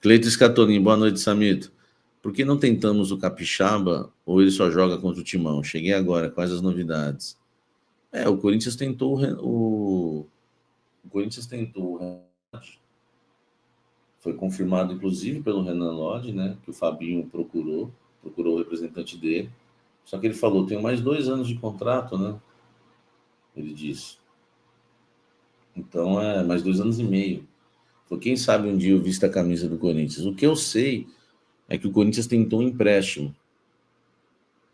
Cleito Scatolin, boa noite, Samito. Por que não tentamos o Capixaba ou ele só joga contra o Timão? Cheguei agora, quais as novidades? O Corinthians tentou o Corinthians tentou, foi confirmado inclusive pelo Renan Lodge, né, que o Fabinho procurou o representante dele. Só que ele falou, tenho mais 2 anos de contrato, né? Ele disse. Então, mais 2 anos e meio. Falou, quem sabe um dia eu visto a camisa do Corinthians. O que eu sei é que o Corinthians tentou um empréstimo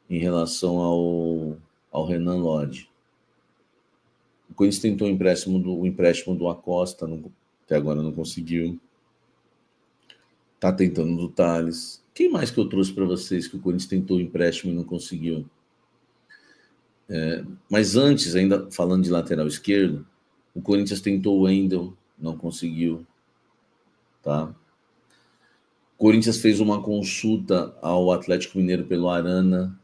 em relação ao Renan Lodge. O Corinthians tentou o empréstimo do Acosta, até agora não conseguiu. Tá tentando do Thales. Quem mais que eu trouxe para vocês que o Corinthians tentou o empréstimo e não conseguiu? Mas antes, ainda falando de lateral esquerdo, o Corinthians tentou o Wendel, não conseguiu. Tá? O Corinthians fez uma consulta ao Atlético Mineiro pelo Arana.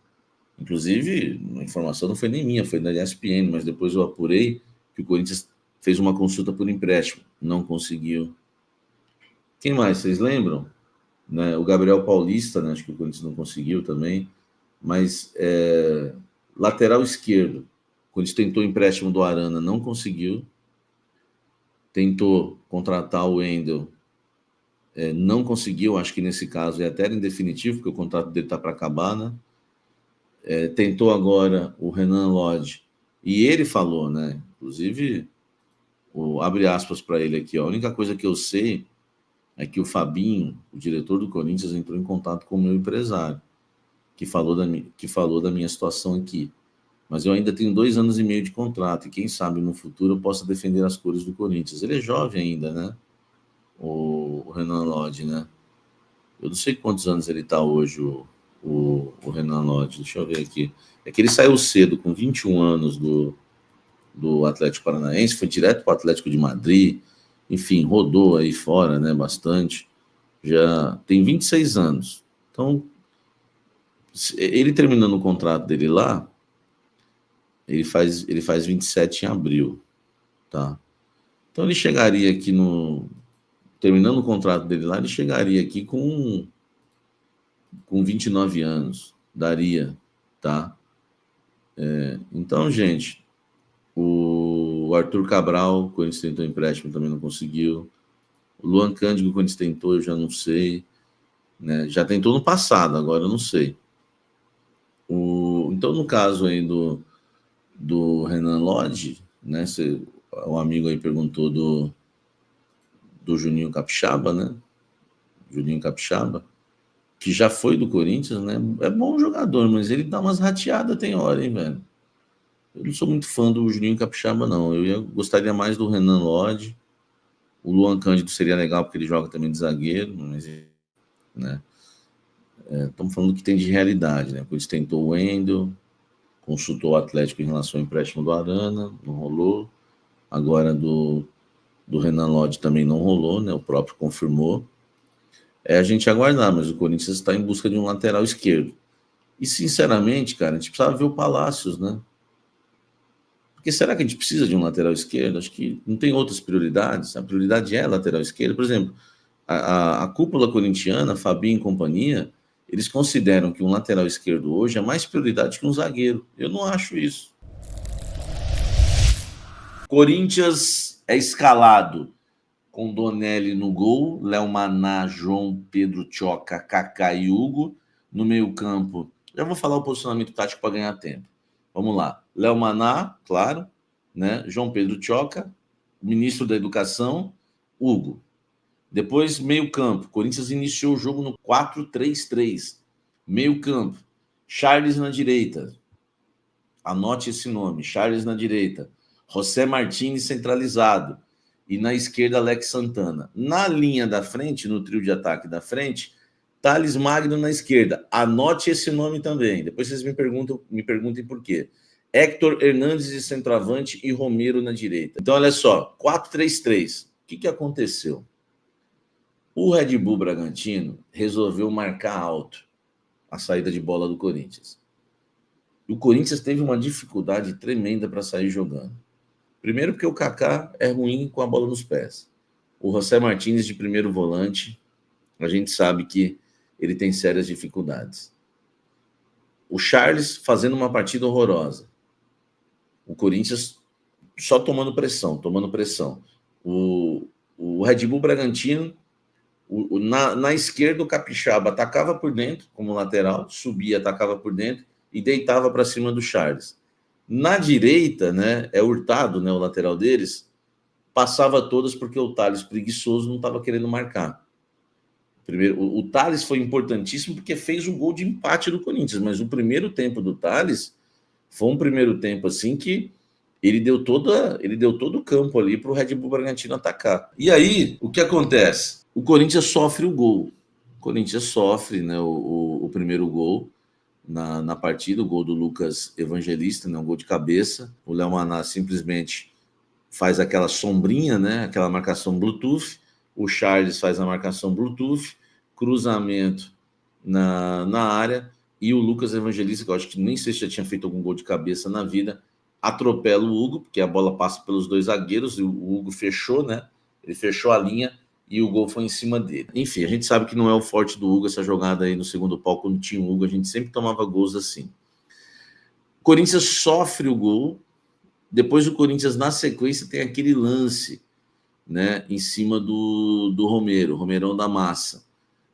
Inclusive, a informação não foi nem minha, foi da ESPN, mas depois eu apurei que o Corinthians fez uma consulta por empréstimo, não conseguiu. Quem mais, vocês lembram? Né? O Gabriel Paulista, né? Acho que o Corinthians não conseguiu também, mas lateral esquerdo, o Corinthians tentou o empréstimo do Arana, não conseguiu, tentou contratar o Wendel, não conseguiu, acho que nesse caso é até em definitivo, porque o contrato dele está para acabar, né? Tentou agora o Renan Lodge, e ele falou, né? Inclusive, abre aspas para ele aqui, ó, a única coisa que eu sei é que o Fabinho, o diretor do Corinthians, entrou em contato com o meu empresário, que falou da minha situação aqui. Mas eu ainda tenho 2 anos e meio de contrato, e quem sabe no futuro eu possa defender as cores do Corinthians. Ele é jovem ainda, né? O Renan Lodge, né? Eu não sei quantos anos ele está hoje, o Renan Lodge. Deixa eu ver aqui. É que ele saiu cedo, com 21 anos do Atlético Paranaense, foi direto para o Atlético de Madrid, enfim, rodou aí fora, né, bastante. Já tem 26 anos. Então, ele terminando o contrato dele lá, ele faz 27 em abril, tá? Então ele chegaria aqui terminando o contrato dele lá, ele chegaria aqui com 29 anos, daria, tá? Então, gente, o Arthur Cabral, o Corinthians tentou empréstimo, também não conseguiu. O Luan Cândido, o Corinthians tentou, eu já não sei. Né? Já tentou no passado, agora eu não sei. Então, no caso aí do Renan Lodge, né? Um amigo aí perguntou do Juninho Capixaba, né? Juninho Capixaba, que já foi do Corinthians, né? É bom jogador, mas ele dá umas rateadas tem hora, hein, velho? Eu não sou muito fã do Juninho Capixaba, não. Gostaria mais do Renan Lodge. O Luan Cândido seria legal, porque ele joga também de zagueiro, mas, né? Estamos falando que tem de realidade, né? Eles tentou o Wendel, consultou o Atlético em relação ao empréstimo do Arana, não rolou. Agora do Renan Lodge também não rolou, né? O próprio confirmou. A gente aguardar, mas o Corinthians está em busca de um lateral esquerdo. E, sinceramente, cara, a gente precisava ver o Palácios, né? Porque será que a gente precisa de um lateral esquerdo? Acho que não tem outras prioridades. A prioridade é lateral esquerdo. Por exemplo, a cúpula corintiana, Fabinho e companhia, eles consideram que um lateral esquerdo hoje é mais prioridade que um zagueiro. Eu não acho isso. Corinthians é escalado com Donelli no gol, Léo Maná, João Pedro Tchoca, Kaká e Hugo. No meio-campo, já vou falar o posicionamento tático para ganhar tempo. Vamos lá. Léo Maná, claro, né? João Pedro Tchoca, ministro da Educação, Hugo. Depois, meio-campo. Corinthians iniciou o jogo no 4-3-3. Meio-campo. Charles na direita. Anote esse nome. Charles na direita. José Martínez centralizado. E na esquerda, Alex Santana. Na linha da frente, no trio de ataque da frente, Thales Magno na esquerda. Anote esse nome também. Depois vocês me perguntem por quê. Héctor Hernandes de centroavante e Romero na direita. Então, olha só. 4-3-3. O que aconteceu? O Red Bull Bragantino resolveu marcar alto a saída de bola do Corinthians. E o Corinthians teve uma dificuldade tremenda para sair jogando. Primeiro porque o Kaká é ruim com a bola nos pés. O José Martínez de primeiro volante a gente sabe que ele tem sérias dificuldades. O Charles fazendo uma partida horrorosa. O Corinthians só tomando pressão. O Red Bull Bragantino, na esquerda, o Capixaba atacava por dentro, como lateral, subia, atacava por dentro e deitava para cima do Charles. Na direita, né, é Hurtado, né, o lateral deles, passava todas porque o Thales, preguiçoso, não estava querendo marcar. Primeiro, o Thales foi importantíssimo porque fez o gol de empate do Corinthians, mas o primeiro tempo do Thales foi um primeiro tempo assim que ele deu todo o campo ali para o Red Bull Bragantino atacar. E aí, o que acontece? O Corinthians sofre o gol. O Corinthians sofre, né, o primeiro gol na partida, o gol do Lucas Evangelista, né, um gol de cabeça. O Léo Maná simplesmente faz aquela sombrinha, né, aquela marcação Bluetooth. O Charles faz a marcação Bluetooth, cruzamento na área, e o Lucas Evangelista, que eu acho que nem sei se já tinha feito algum gol de cabeça na vida, atropela o Hugo, porque a bola passa pelos dois zagueiros, e o Hugo fechou, né? Ele fechou a linha e o gol foi em cima dele. Enfim, a gente sabe que não é o forte do Hugo essa jogada aí no segundo pau, quando tinha o Hugo, a gente sempre tomava gols assim. O Corinthians sofre o gol, depois o Corinthians, na sequência, tem aquele lance, né, em cima do Romeirão da Massa.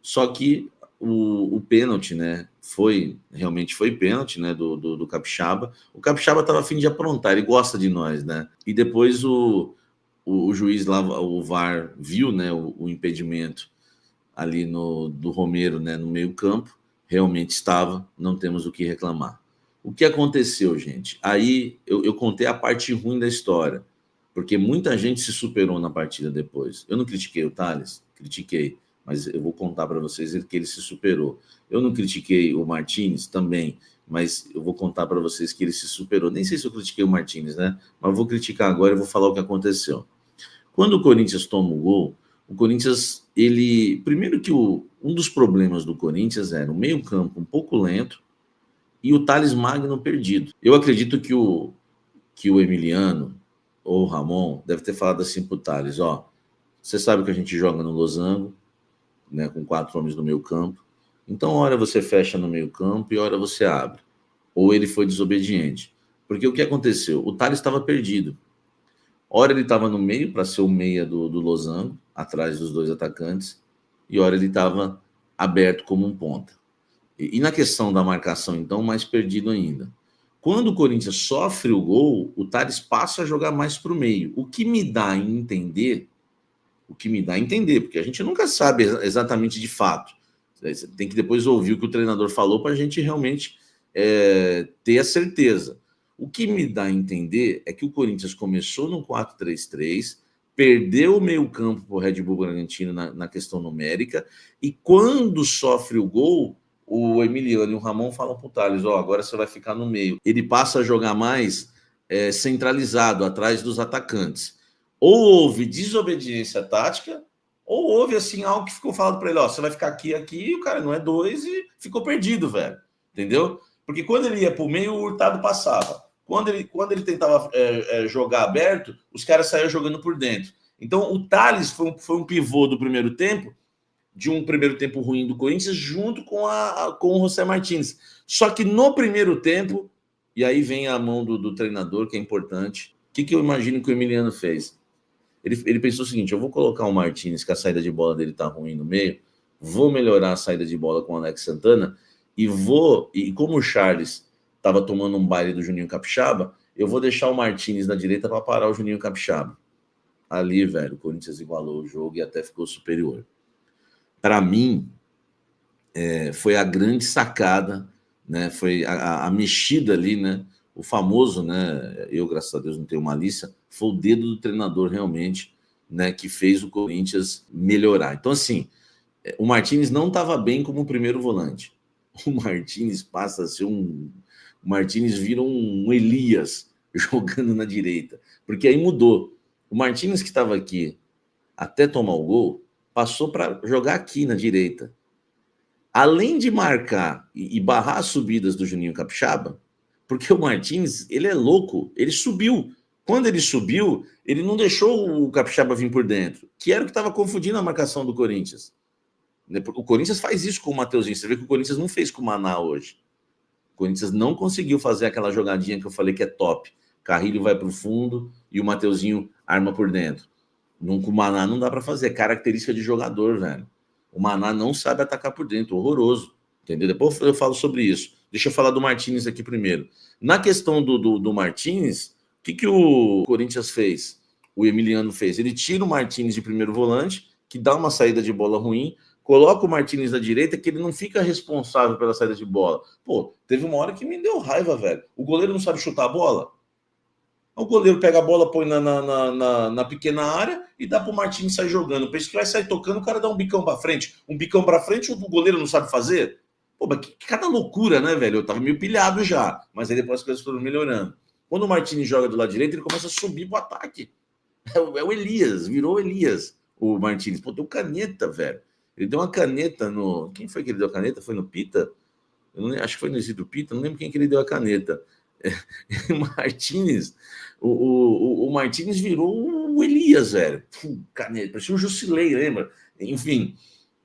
Só que o pênalti, né, realmente foi pênalti, né, do Capixaba. O Capixaba estava a fim de aprontar, ele gosta de nós, né? E depois o juiz lá, o VAR, viu, né, o impedimento ali do Romero, né, no meio-campo. Realmente estava, não temos o que reclamar. O que aconteceu, gente? Aí eu contei a parte ruim da história, porque muita gente se superou na partida depois. Eu não critiquei o Thales, critiquei, mas eu vou contar para vocês que ele se superou. Eu não critiquei o Martins também, mas eu vou contar para vocês que ele se superou. Nem sei se eu critiquei o Martins, né? Mas eu vou criticar agora e vou falar o que aconteceu. Quando o Corinthians toma o gol, o Corinthians, primeiro que um dos problemas do Corinthians era o meio-campo um pouco lento e o Thales Magno perdido. Eu acredito que o Emiliano ou o Ramon deve ter falado assim pro Thales, ó, você sabe que a gente joga no losango, né, com 4 homens no meio campo, então hora você fecha no meio campo e hora você abre. Ou ele foi desobediente. Porque o que aconteceu? O Thales estava perdido. Ora ele estava no meio para ser o meia do losango, atrás dos dois atacantes, e ora ele estava aberto como um ponta. E na questão da marcação, então, mais perdido ainda. Quando o Corinthians sofre o gol, o Thales passa a jogar mais para o meio. O que me dá a entender, porque a gente nunca sabe exatamente de fato. Você tem que depois ouvir o que o treinador falou para a gente realmente ter a certeza. O que me dá a entender é que o Corinthians começou no 4-3-3, perdeu o meio-campo para o Red Bull Bragantino na questão numérica, e quando sofre o gol, o Emiliano e o Ramon falam para o Thales, ó, agora você vai ficar no meio. Ele passa a jogar mais centralizado, atrás dos atacantes. Ou houve desobediência tática, ou houve assim algo que ficou falado para ele, ó, você vai ficar aqui, e o cara não é 2 e ficou perdido, velho. Entendeu? Porque quando ele ia para o meio, o Hurtado passava. Quando ele tentava jogar aberto, os caras saíam jogando por dentro. Então, o Thales foi um pivô do primeiro tempo, de um primeiro tempo ruim do Corinthians, junto com o José Martins. Só que no primeiro tempo, e aí vem a mão do treinador, que é importante, o que eu imagino que o Emiliano fez? Ele pensou o seguinte, eu vou colocar o Martins, que a saída de bola dele tá ruim no meio, vou melhorar a saída de bola com o Alex Santana, e como o Charles estava tomando um baile do Juninho Capixaba, eu vou deixar o Martins na direita para parar o Juninho Capixaba. Ali, velho, o Corinthians igualou o jogo e até ficou superior. Para mim, foi a grande sacada, né? Foi a mexida ali, né? O famoso, né? Eu, graças a Deus, não tenho malícia, foi o dedo do treinador realmente, né? Que fez o Corinthians melhorar. Então, assim, o Martins não estava bem como primeiro volante. O Martins passa a ser o Martins vira um Elias jogando na direita, porque aí mudou. O Martins, que estava aqui até tomar o gol, passou para jogar aqui na direita. Além de marcar e barrar as subidas do Juninho Capixaba, porque o Martins, ele é louco, ele subiu. Quando ele subiu, ele não deixou o Capixaba vir por dentro, que era o que estava confundindo a marcação do Corinthians. O Corinthians faz isso com o Mateuzinho. Você vê que o Corinthians não fez com o Maná hoje. O Corinthians não conseguiu fazer aquela jogadinha que eu falei que é top. Carrilho vai para o fundo e o Mateuzinho arma por dentro. Com o Maná não dá para fazer. É característica de jogador, velho. O Maná não sabe atacar por dentro. Horroroso. Entendeu? Depois eu falo sobre isso. Deixa eu falar do Martínez aqui primeiro. Na questão do Martínez, o que o Corinthians fez? O Emiliano fez. Ele tira o Martínez de primeiro volante, que dá uma saída de bola ruim, coloca o Martínez na direita, que ele não fica responsável pela saída de bola. Pô, teve uma hora que me deu raiva, velho. O goleiro não sabe chutar a bola? O goleiro pega a bola, põe na pequena área e dá pro Martínez sair jogando. Pensa que vai sair tocando, o cara dá um bicão pra frente. Um bicão pra frente, o goleiro não sabe fazer? Pô, mas que cada loucura, né, velho? Eu tava meio pilhado já, mas aí depois as coisas foram melhorando. Quando o Martínez joga do lado direito, ele começa a subir pro ataque. É o Elias, virou o Elias, o Martínez. Pô, deu caneta, velho. Ele deu uma caneta no... Quem foi que ele deu a caneta? Foi no Pita? Acho que foi no Isidro Pita, não lembro quem que ele deu a caneta. O Martínez, o Martínez virou o Elias, velho. Caneta, parecia um Jusilei, lembra? Enfim.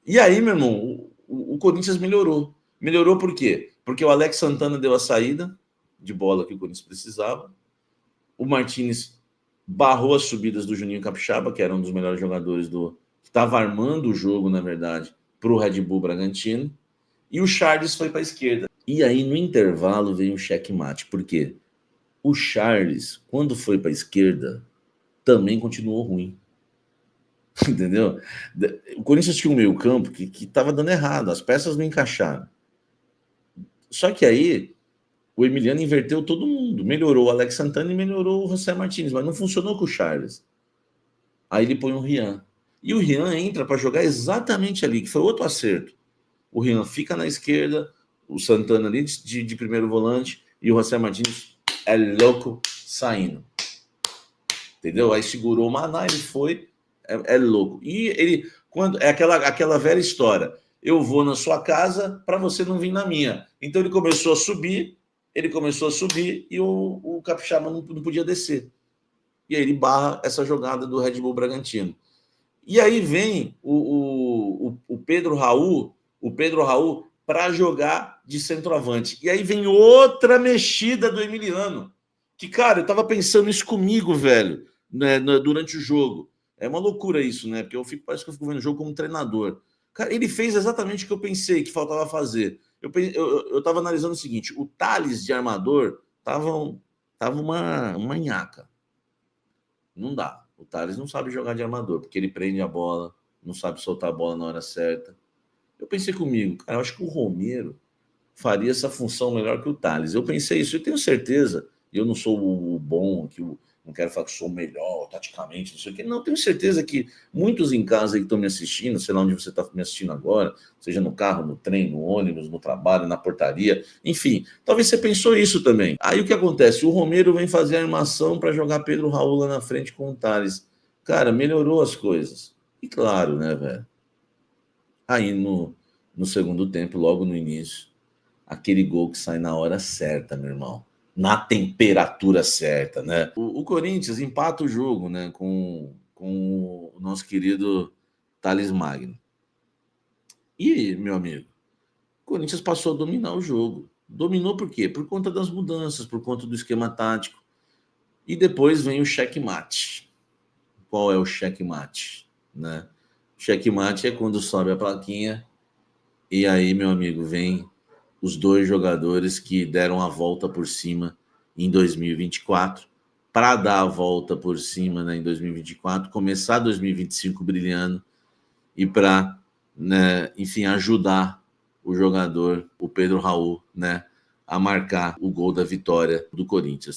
E aí, meu irmão, o Corinthians melhorou. Melhorou por quê? Porque o Alex Santana deu a saída de bola que o Corinthians precisava. O Martínez barrou as subidas do Juninho Capixaba, que era um dos melhores jogadores que estava armando o jogo, na verdade, para o Red Bull Bragantino. E o Charles foi para a esquerda. E aí, no intervalo, veio um checkmate. Por quê? O Charles, quando foi para a esquerda, também continuou ruim. Entendeu? O Corinthians tinha um meio campo que estava dando errado. As peças não encaixaram. Só que aí, o Emiliano inverteu todo mundo. Melhorou o Alex Santana e melhorou o José Martínez. Mas não funcionou com o Charles. Aí ele põe o Rian. E o Rian entra para jogar exatamente ali, que foi outro acerto. O Rian fica na esquerda, o Santana ali de primeiro volante, e o José Martínez é louco saindo. Entendeu? Aí segurou o Maná, ele foi, é louco. E ele, quando é aquela velha história, eu vou na sua casa para você não vir na minha. Então ele começou a subir e o Capixaba não podia descer. E aí ele barra essa jogada do Red Bull Bragantino. E aí vem o Pedro Raul, para jogar de centroavante. E aí vem outra mexida do Emiliano. Que, cara, eu tava pensando isso comigo, velho, né, durante o jogo. É uma loucura isso, né? Porque parece que eu fico vendo o jogo como treinador. Cara, ele fez exatamente o que eu pensei que faltava fazer. Eu tava analisando o seguinte: o Thales de armador tava uma nhaca. Não dá. O Thales não sabe jogar de armador, porque ele prende a bola, não sabe soltar a bola na hora certa. Eu pensei comigo, cara, eu acho que o Romero faria essa função melhor que o Thales. Eu pensei isso, eu tenho certeza. Eu não sou o bom, não quero falar que sou o melhor taticamente, não sei o quê. Não, tenho certeza que muitos em casa aí que estão me assistindo, sei lá onde você está me assistindo agora, seja no carro, no trem, no ônibus, no trabalho, na portaria, enfim, talvez você pensou isso também. Aí o que acontece? O Romero vem fazer a armação para jogar Pedro Raul lá na frente com o Thales. Cara, melhorou as coisas. E claro, né, velho? Aí no segundo tempo, logo no início, aquele gol que sai na hora certa, meu irmão. Na temperatura certa, né? O Corinthians empata o jogo, né? Com o nosso querido Thales Magno. E, meu amigo, o Corinthians passou a dominar o jogo. Dominou por quê? Por conta das mudanças, por conta do esquema tático. E depois vem o checkmate. Qual é o checkmate? Né? Checkmate é quando sobe a plaquinha e aí, meu amigo, vem os dois jogadores que deram a volta por cima em 2024, para dar a volta por cima, né, em 2024, começar 2025 brilhando e para, né, enfim, ajudar o jogador, o Pedro Raul, né, a marcar o gol da vitória do Corinthians.